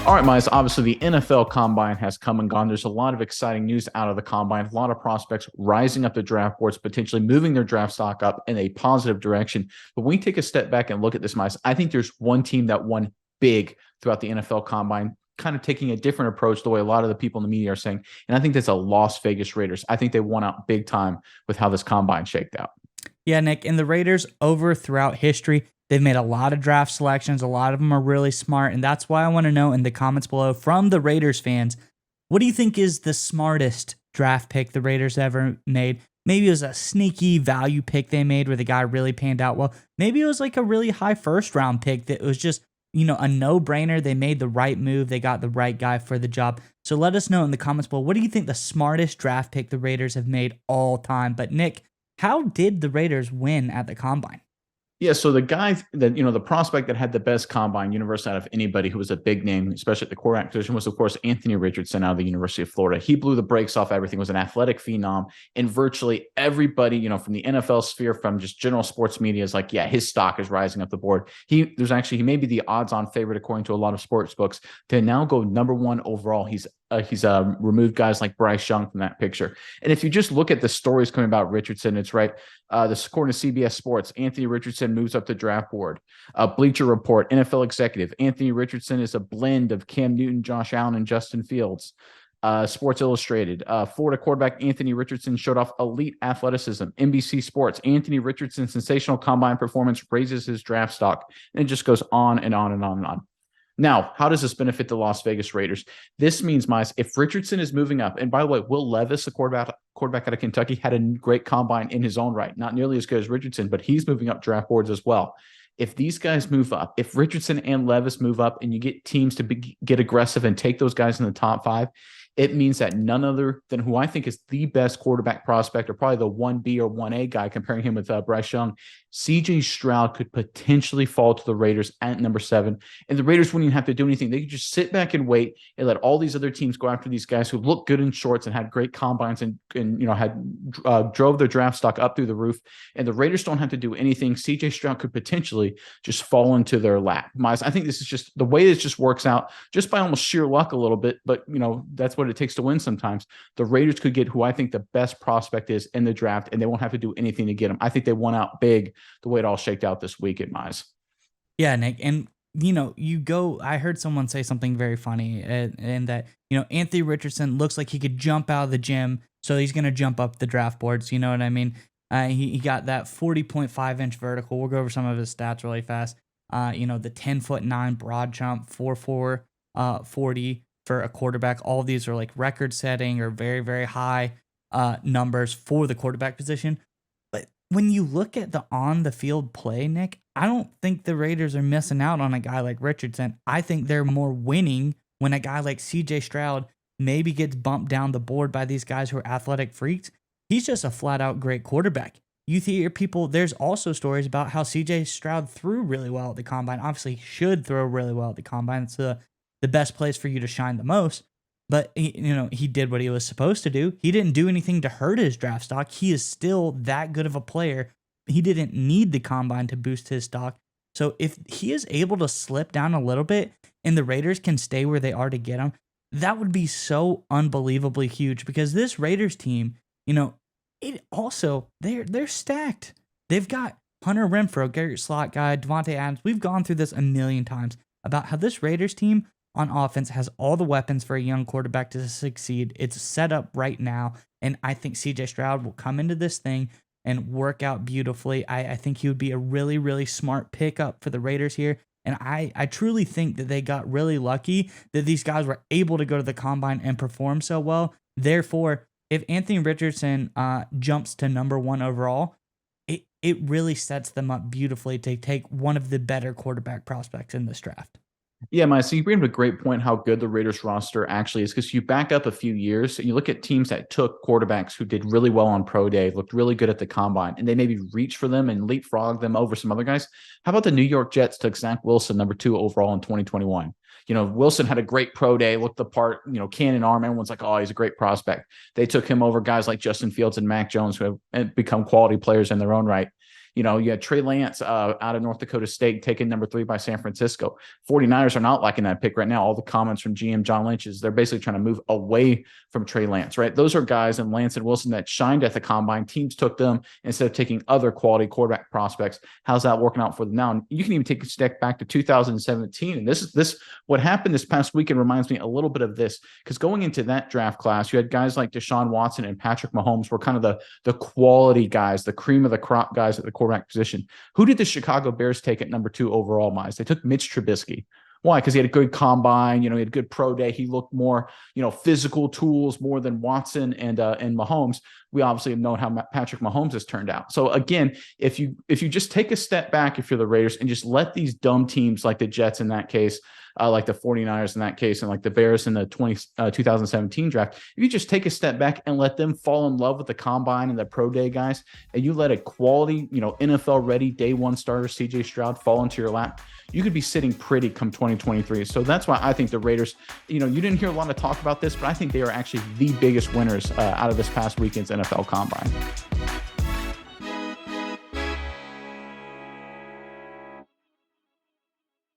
All right, Miles. Obviously, the NFL Combine has come and gone. There's a lot of exciting news out of the Combine. A lot of prospects rising up the draft boards, potentially moving their draft stock up in a positive direction. But when we take a step back and look at this, Miles, I think there's one team that won big throughout the NFL Combine, kind of taking a different approach the way a lot of the people in the media are saying. And I think that's a Las Vegas Raiders. I think they won out big time with how this Combine shaked out. Yeah, Nick, and the Raiders over throughout history, they've made a lot of draft selections. A lot of them are really smart. And that's why I want to know in the comments below from the Raiders fans, what do you think is the smartest draft pick the Raiders ever made? Maybe it was a sneaky value pick they made where the guy really panned out well. Maybe it was like a really high first round pick that was just, a no-brainer. They made the right move. They got the right guy for the job. So let us know in the comments below, what do you think the smartest draft pick the Raiders have made all time? But Nick, how did the Raiders win at the Combine? Yeah, so the guy that, the prospect that had the best combine universe out of anybody who was a big name, especially at the quarterback position, was, of course, Anthony Richardson out of the University of Florida. He blew the brakes off everything, was an athletic phenom, and virtually everybody, from the NFL sphere, from just general sports media is like, yeah, his stock is rising up the board. He may be the odds-on favorite, according to a lot of sports books, to now go number one overall. He's removed guys like Bryce Young from that picture. And if you just look at the stories coming about Richardson, it's right. This according to CBS Sports, Anthony Richardson moves up the draft board. Bleacher Report, NFL executive, Anthony Richardson is a blend of Cam Newton, Josh Allen, and Justin Fields. Sports Illustrated, Florida quarterback Anthony Richardson showed off elite athleticism. NBC Sports, Anthony Richardson's sensational combine performance raises his draft stock. And it just goes on and on and on and on. Now, how does this benefit the Las Vegas Raiders? This means, Miles, if Richardson is moving up, and by the way, Will Levis, the quarterback out of Kentucky, had a great combine in his own right, not nearly as good as Richardson, but he's moving up draft boards as well. If these guys move up, if Richardson and Levis move up and you get teams to get aggressive and take those guys in the top five, it means that none other than who I think is the best quarterback prospect, or probably the 1B or 1A guy, comparing him with Bryce Young, CJ Stroud could potentially fall to the Raiders at number 7. And the Raiders wouldn't even have to do anything. They could just sit back and wait and let all these other teams go after these guys who look good in shorts and had great combines and had drove their draft stock up through the roof. And the Raiders don't have to do anything. CJ Stroud could potentially just fall into their lap. Miles, I think this is just the way it just works out, just by almost sheer luck a little bit. But, that's what it takes to win sometimes. The Raiders could get who I think the best prospect is in the draft, and they won't have to do anything to get him. I think they won out big the way it all shaked out this week at Mize. Yeah, Nick. And, I heard someone say something very funny, and that, Anthony Richardson looks like he could jump out of the gym, so he's going to jump up the draft boards. You know what I mean? He got that 40.5-inch vertical. We'll go over some of his stats really fast. The 10'9" broad jump, 4.4, 40 for a quarterback. All of these are like record-setting or very, very high numbers for the quarterback position. But when you look at the on-the-field play, Nick, I don't think the Raiders are missing out on a guy like Richardson. I think they're more winning when a guy like CJ Stroud maybe gets bumped down the board by these guys who are athletic freaks. He's just a flat-out great quarterback. You hear people, there's also stories about how CJ Stroud threw really well at the Combine. Obviously, he should throw really well at the Combine. It's the best place for you to shine the most. But, he did what he was supposed to do. He didn't do anything to hurt his draft stock. He is still that good of a player. He didn't need the Combine to boost his stock. So if he is able to slip down a little bit and the Raiders can stay where they are to get him, that would be so unbelievably huge, because this Raiders team, they're stacked. They've got Hunter Renfrow, Garrett Slot guy, Devontae Adams. We've gone through this a million times about how this Raiders team on offense has all the weapons for a young quarterback to succeed. It's set up right now, and I think CJ Stroud will come into this thing and work out beautifully. I think he would be a really, really smart pickup for the Raiders here, and I truly think that they got really lucky that these guys were able to go to the Combine and perform so well. Therefore, if Anthony Richardson jumps to number 1 overall, it really sets them up beautifully to take one of the better quarterback prospects in this draft. Yeah, Mike, so you bring up a great point how good the Raiders roster actually is, because you back up a few years and you look at teams that took quarterbacks who did really well on pro day, looked really good at the Combine, and they maybe reached for them and leapfrog them over some other guys. How about the New York Jets took Zach Wilson, number 2 overall in 2021? Wilson had a great pro day, looked the part, cannon arm. Everyone's like, oh, he's a great prospect. They took him over guys like Justin Fields and Mac Jones, who have become quality players in their own right. You know, you had Trey Lance out of North Dakota State taken number 3 by San Francisco. 49ers are not liking that pick right now. All the comments from GM John Lynch is they're basically trying to move away from Trey Lance, right? Those are guys in Lance and Wilson that shined at the combine. Teams took them instead of taking other quality quarterback prospects. How's that working out for them now? And you can even take a step back to 2017. And this what happened this past weekend reminds me a little bit of this, because going into that draft class, you had guys like Deshaun Watson and Patrick Mahomes were kind of the quality guys, the cream of the crop guys at the quarterback position. Who did the Chicago Bears take at number 2 overall, Mize? They took Mitch Trubisky. Why? Because he had a good combine, he had a good pro day. He looked more, physical tools more than Watson and Mahomes. We obviously have known how Patrick Mahomes has turned out. So again, if you just take a step back, if you're the Raiders, and just let these dumb teams like the Jets in that case, like the 49ers in that case, and like the Bears in the 2017 draft, if you just take a step back and let them fall in love with the combine and the pro day guys, and you let a quality, NFL ready day 1 starter CJ Stroud fall into your lap, you could be sitting pretty come 2023. So that's why I think the Raiders, you didn't hear a lot of talk about this, but I think they are actually the biggest winners out of this past weekend's NFL combine.